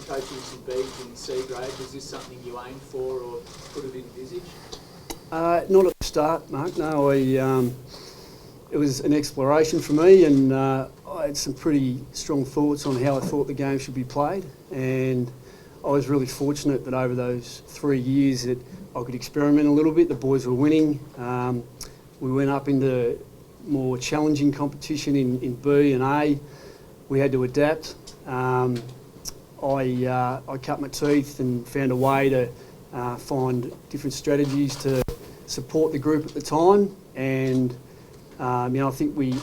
coaching St Beveridge in C grade, was this something you aimed for or could have envisaged? Not at the start, Mark. No, it was an exploration for me, and I had some pretty strong thoughts on how I thought the game should be played, and I was really fortunate that over those 3 years that I could experiment a little bit. The boys were winning. We went up into more challenging competition in B and A. We had to adapt. I cut my teeth and found a way to find different strategies to support the group at the time. And I think we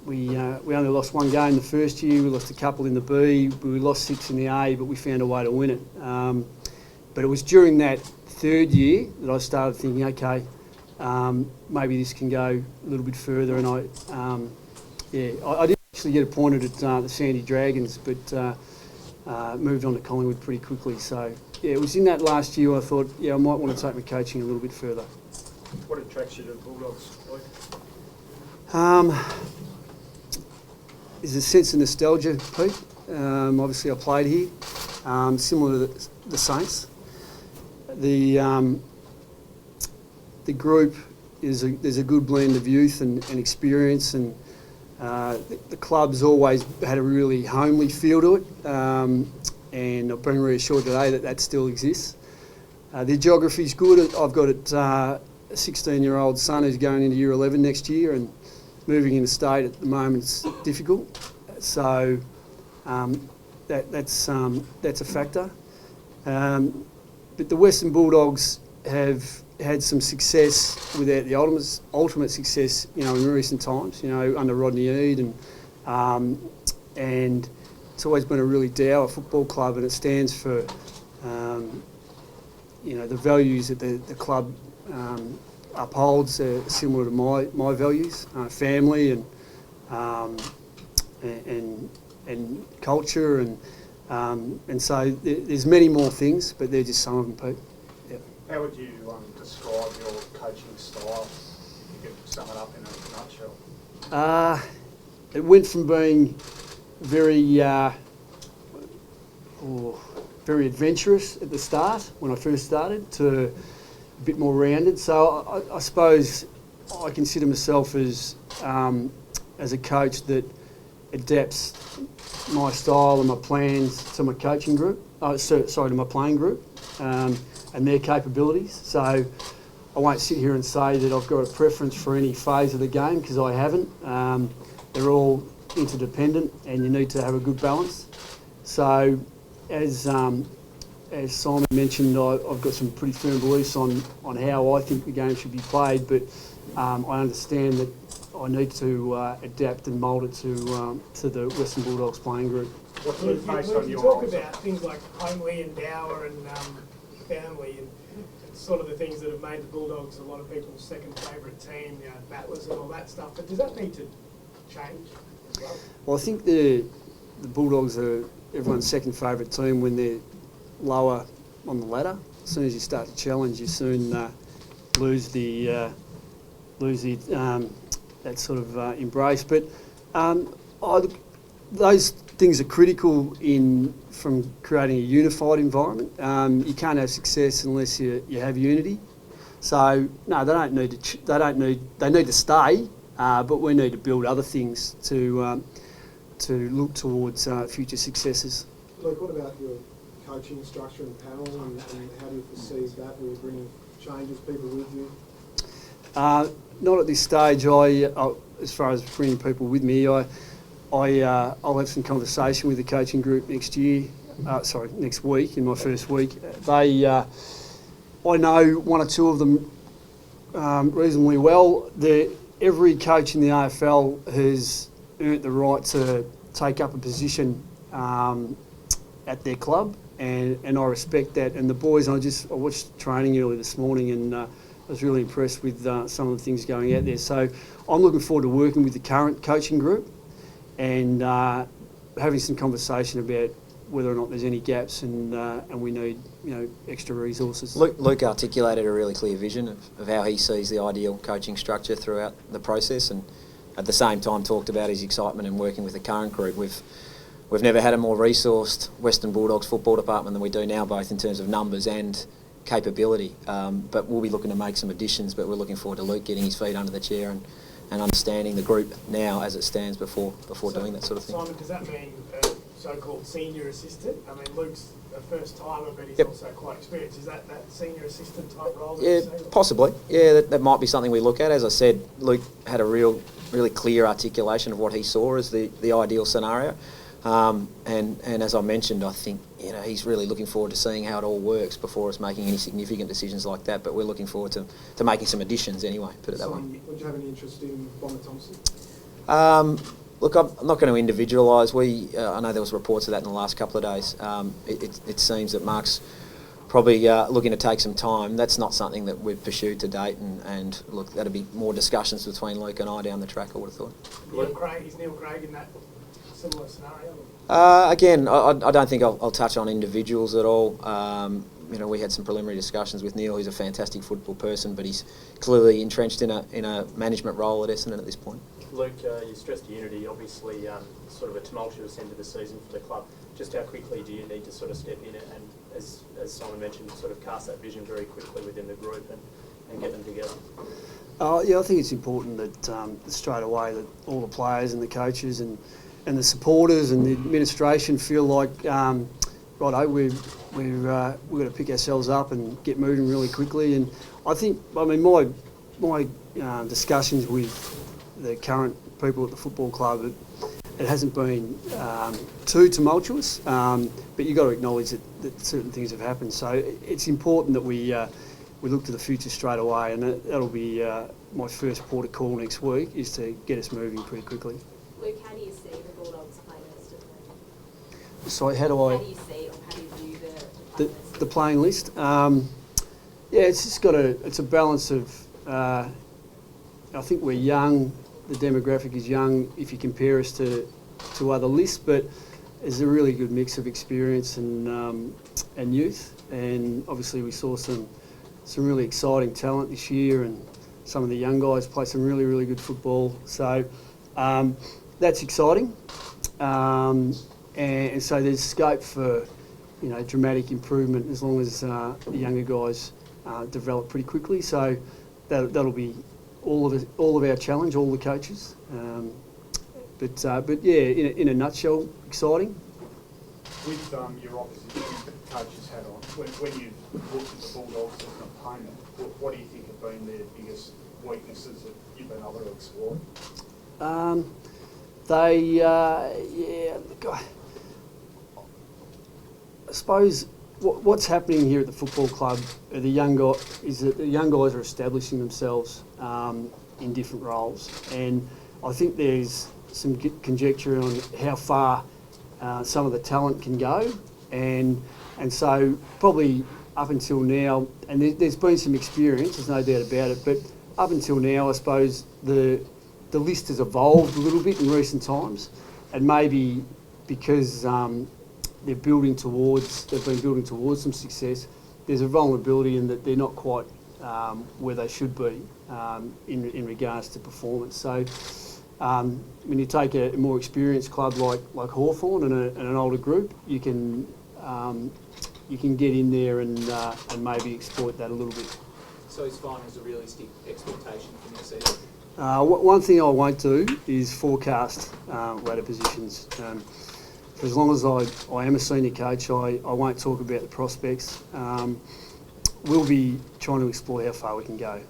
only lost one game the first year. We lost a couple in the B. We lost 6 in the A, but we found a way to win it. But it was during that third year that I started thinking, okay, maybe this can go a little bit further. And I did actually get appointed at the Sandy Dragons, but moved on to Collingwood pretty quickly. So yeah, it was in that last year I thought, I might want to take my coaching a little bit further. What attracts you to the Bulldogs, Luke? There's a sense of nostalgia, Pete. Obviously I played here, similar to the Saints. The group there's a good blend of youth and experience, and the club's always had a really homely feel to it, and I've been reassured today that still exists. The geography's good. I've got a 16-year-old son who's going into Year 11 next year, and moving interstate at the moment is difficult. So that's a factor. But the Western Bulldogs have had some success without the ultimate success, in recent times, under Rodney Eade, and it's always been a really dour football club, and it stands for, the values that the club upholds are similar to my values, family and culture, and so there's many more things, but they're just some of them, Pete. Yeah. How would you describe your coaching style? You could sum it up in a nutshell. It went from being very adventurous at the start when I first started to a bit more rounded. So I suppose I consider myself as a coach that adapts my style and my plans to my coaching group. To my playing group and their capabilities. So I won't sit here and say that I've got a preference for any phase of the game, because I haven't. They're all interdependent, and you need to have a good balance. So as Simon mentioned, I've got some pretty firm beliefs on how I think the game should be played, but I understand that I need to adapt and mould it to the Western Bulldogs playing group. You talk about things like homely and dour and family, and sort of the things that have made the Bulldogs a lot of people's second favourite team, battlers and all that stuff. But does that need to change as well? Well, I think the Bulldogs are everyone's second favourite team when they're lower on the ladder. As soon as you start to challenge, you soon lose that sort of embrace. But those things are critical from creating a unified environment. You can't have success unless you have unity. So no, they need to stay, but we need to build other things to look towards future successes. Luke, what about your coaching structure and panel, and how do you foresee that? Will you bring changes, people with you? Not at this stage. As far as bringing people with me, I'll have some conversation with the coaching group next week, in my first week. I know one or two of them reasonably well. Every coach in the AFL has earned the right to take up a position at their club, and I respect that. And the boys, I watched training earlier this morning, and I was really impressed with some of the things going out there. So I'm looking forward to working with the current coaching group and having some conversation about whether or not there's any gaps and we need extra resources. Luke articulated a really clear vision of how he sees the ideal coaching structure throughout the process, and at the same time talked about his excitement in working with the current group. We've we've never had a more resourced Western Bulldogs football department than we do now, both in terms of numbers and capability. But we'll be looking to make some additions, but we're looking forward to Luke getting his feet under the chair and understanding the group now as it stands before doing that sort of thing. Simon, does that mean so-called senior assistant? I mean, Luke's a first timer, but he's Yep. also quite experienced. Is that senior assistant type role? that Yeah, you're saying? possibly. Yeah, that might be something we look at. As I said, Luke had a really clear articulation of what he saw as the ideal scenario. And as I mentioned, I think he's really looking forward to seeing how it all works before us making any significant decisions like that. But we're looking forward to making some additions anyway, put it that way. Would you have any interest in Bonner Thompson? Look, I'm not going to individualise. I know there was reports of that in the last couple of days. It seems that Mark's probably looking to take some time. That's not something that we've pursued to date, and look, that'll be more discussions between Luke and I down the track, I would have thought. Is Neil Craig in that similar scenario? Again, I don't think I'll touch on individuals at all. We had some preliminary discussions with Neil. He's a fantastic football person, but he's clearly entrenched in a management role at Essendon at this point. Luke, you stressed unity, obviously sort of a tumultuous end of the season for the club. Just how quickly do you need to sort of step in and, as Simon mentioned, sort of cast that vision very quickly within the group and get them together? Yeah, I think it's important that straight away that all the players and the coaches and the supporters and the administration feel like, righto, we've got to pick ourselves up and get moving really quickly. And I think, my discussions with the current people at the football club, it hasn't been too tumultuous, but you've got to acknowledge that certain things have happened. So it's important that we look to the future straight away, and that'll be my first port of call next week, is to get us moving pretty quickly. Luke, how do you see the Bulldogs playing list at the moment? So how do How do you see, or how do you view the playing list? Yeah, it's just it's a balance of. I think we're young. The demographic is young if you compare us to other lists, but there's a really good mix of experience and youth. And obviously we saw some really exciting talent this year, and some of the young guys play some really good football. So that's exciting. And so there's scope for dramatic improvement as long as the younger guys develop pretty quickly. So that'll be all of our challenge, all the coaches. But yeah, in a nutshell, exciting. With your opposition coaches hat on, when you've looked at the Bulldogs as an opponent, what do you think have been their biggest weaknesses that you've been able to explore? I suppose what's happening here at the football club is that the young guys are establishing themselves in different roles, and I think there's some conjecture on how far some of the talent can go, and so probably up until now, and there's been some experience, there's no doubt about it, but up until now, I suppose the list has evolved a little bit in recent times, and maybe because they've been building towards some success, there's a vulnerability in that they're not quite where they should be in regards to performance. So when you take a more experienced club like Hawthorn and an older group, you can get in there and maybe exploit that a little bit. So is finals a realistic expectation for next season? One thing I won't do is forecast ladder positions. For as long as I am a senior coach, I won't talk about the prospects. We'll be trying to explore how far we can go,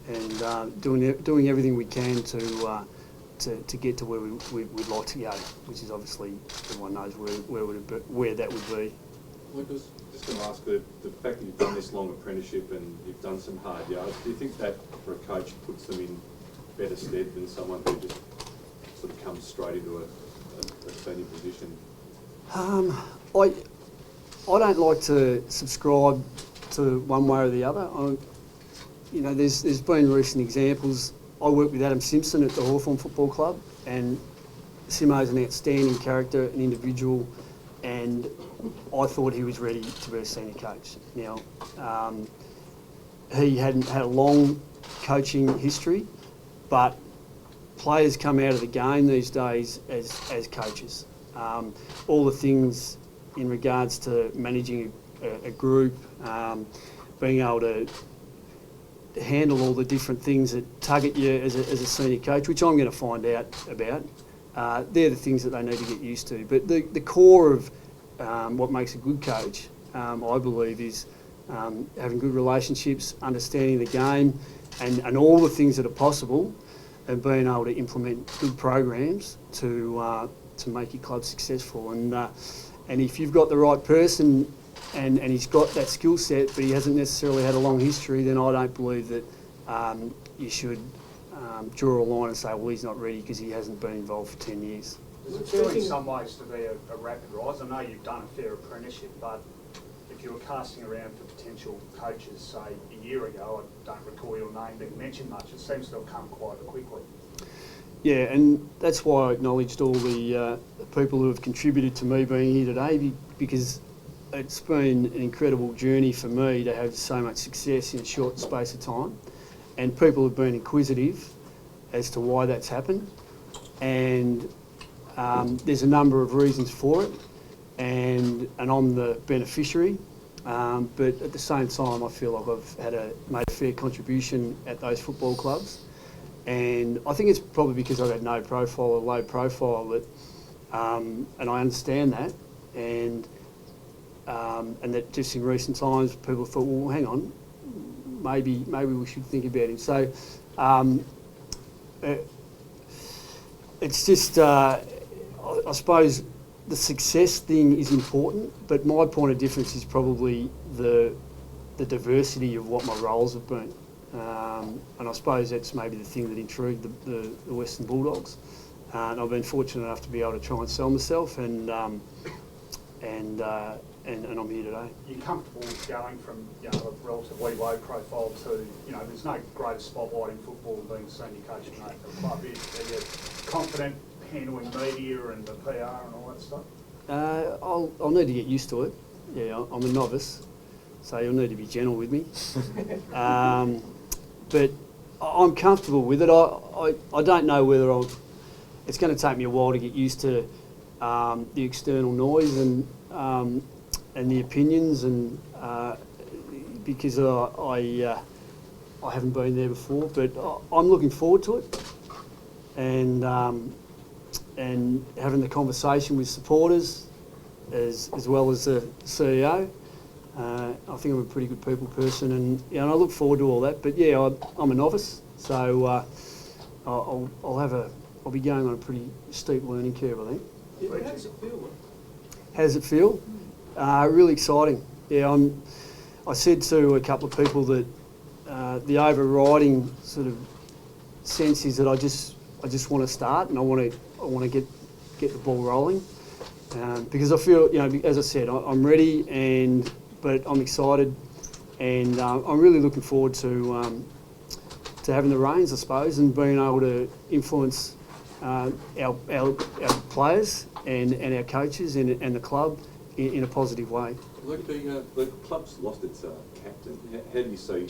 and doing everything we can to get to where we'd like to go, which is obviously everyone knows where that would be. Lucas, just going to ask, the fact that you've done this long apprenticeship and you've done some hard yards, do you think that for a coach puts them in better stead than someone who just sort of comes straight into a senior position? I don't like to subscribe to one way or the other. There's been recent examples. I worked with Adam Simpson at the Hawthorn Football Club, and Simo's an outstanding character, an individual, and I thought he was ready to be a senior coach. Now, he hadn't had a long coaching history, but players come out of the game these days as coaches. all the things in regards to managing a group, being able to handle all the different things that tug at you as a senior coach, which I'm going to find out about. They're the things that they need to get used to. But the core of what makes a good coach, I believe, is having good relationships, understanding the game, and all the things that are possible, and being able to implement good programs to make your club successful. And if you've got the right person and he's got that skill set, but he hasn't necessarily had a long history, then I don't believe that you should draw a line and say, well, he's not ready because he hasn't been involved for 10 years. Does it feel in some ways to be a rapid rise? I know you've done a fair apprenticeship, but if you were casting around for potential coaches, say, a year ago, I don't recall your name being mentioned much, it seems to have come quite quickly. Yeah, and that's why I acknowledged all the people who have contributed to me being here today, because it's been an incredible journey for me to have so much success in a short space of time, and people have been inquisitive as to why that's happened, and there's a number of reasons for it, and I'm the beneficiary, but at the same time I feel like I've made a fair contribution at those football clubs, and I think it's probably because I've had no profile or low profile that, and I understand that, and that just in recent times people thought, well, hang on, maybe we should think about him. So it's just, I suppose the success thing is important, but my point of difference is probably the diversity of what my roles have been. And I suppose that's maybe the thing that intrigued the Western Bulldogs. And I've been fortunate enough to be able to try and sell myself, and I'm here today. You're comfortable going from a relatively low profile to, there's no greater spotlight in football than being senior coach of an AFL club. Are you confident handling media and the PR and all that stuff? I'll need to get used to it. Yeah, I'm a novice, so you'll need to be gentle with me. But I'm comfortable with it. I don't know whether it's going to take me a while to get used to the external noise and the opinions, and because I haven't been there before. But I'm looking forward to it, and having the conversation with supporters as well as the CEO. I think I'm a pretty good people person, and I look forward to all that. But yeah, I'm a novice, so I'll be going on a pretty steep learning curve, I think. Yeah, how does it feel? How does it feel? Really exciting. Yeah, I said to a couple of people that the overriding sort of sense is that I just want to start, and I want to get the ball rolling, because I feel, as I said, I'm ready, but I'm excited, and I'm really looking forward to having the reins, I suppose, and being able to influence our players and our coaches and the club in a positive way. Look, the club's lost its captain. How do you see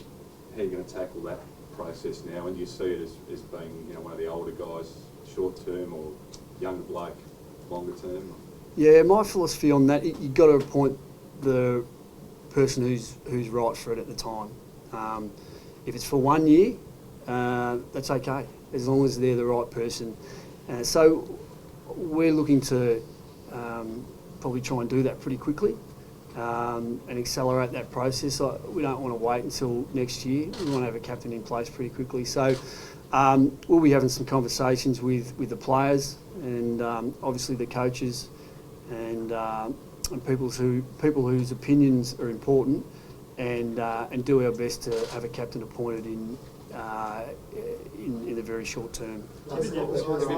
how you're going to tackle that process now? And do you see it as being one of the older guys, short term, or younger bloke, longer term? Yeah, my philosophy on that, you've got to appoint the person who's right for it at the time. If it's for 1 year, that's okay, as long as they're the right person. So we're looking to probably try and do that pretty quickly, and accelerate that process. We don't want to wait until next year. We want to have a captain in place pretty quickly. So we'll be having some conversations with the players and obviously the coaches and people whose opinions are important, and do our best to have a captain appointed in the very short term. Have you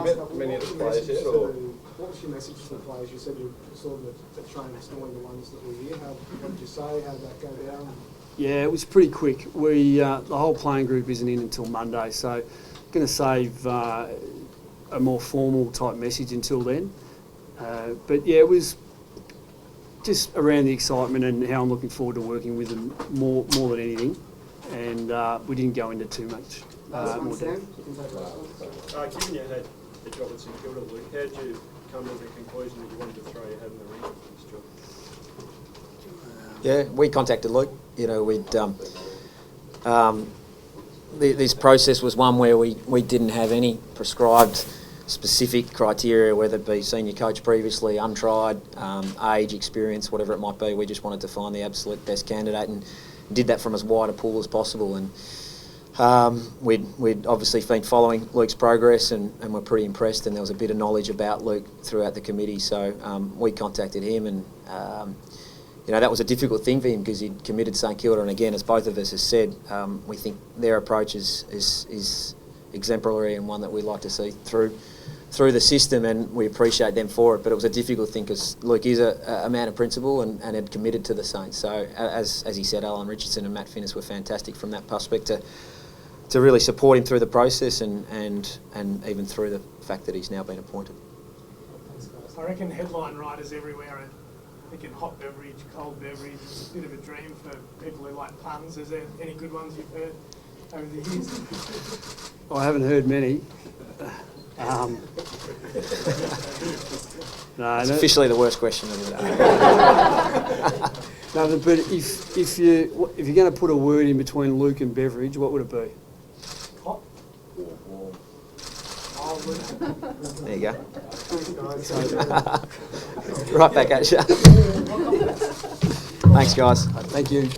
met many of the players yet, or what was your message to the players? You said you saw the trainers knowing the ones that were here. What did you say? How did that go down? Yeah, it was pretty quick. The whole playing group isn't in until Monday, so I'm going to save a more formal type message until then. But yeah, it was just around the excitement and how I'm looking forward to working with them more than anything. And we didn't go into too much more depth. Given you had the job at St Kilda, Luke, how did you come to the conclusion that you wanted to throw your head in the ring for this job? Yeah, we contacted Luke. You know, this process was one where we didn't have any prescribed specific criteria, whether it be senior coach previously, untried, age, experience, whatever it might be. We just wanted to find the absolute best candidate and did that from as wide a pool as possible. And we'd obviously been following Luke's progress and we're pretty impressed, and there was a bit of knowledge about Luke throughout the committee. So we contacted him, and you know, that was a difficult thing for him because he'd committed St Kilda, and again, as both of us have said, we think their approach is exemplary and one that we'd like to see through the system, and we appreciate them for it. But it was a difficult thing because Luke is a man of principle and had committed to the Saints. So as he said, Alan Richardson and Matt Finnis were fantastic from that prospect to really support him through the process and even through the fact that he's now been appointed. I reckon headline writers everywhere are thinking hot beverage, cold beverage. It's a bit of a dream for people who like puns. Is there any good ones you've heard over the years? I haven't heard many. It's officially the worst question of the day. No, but if you're going to put a word in between Luke and Beveridge, what would it be? Hot. There you go. Right back at you. Thanks, guys. Thank you.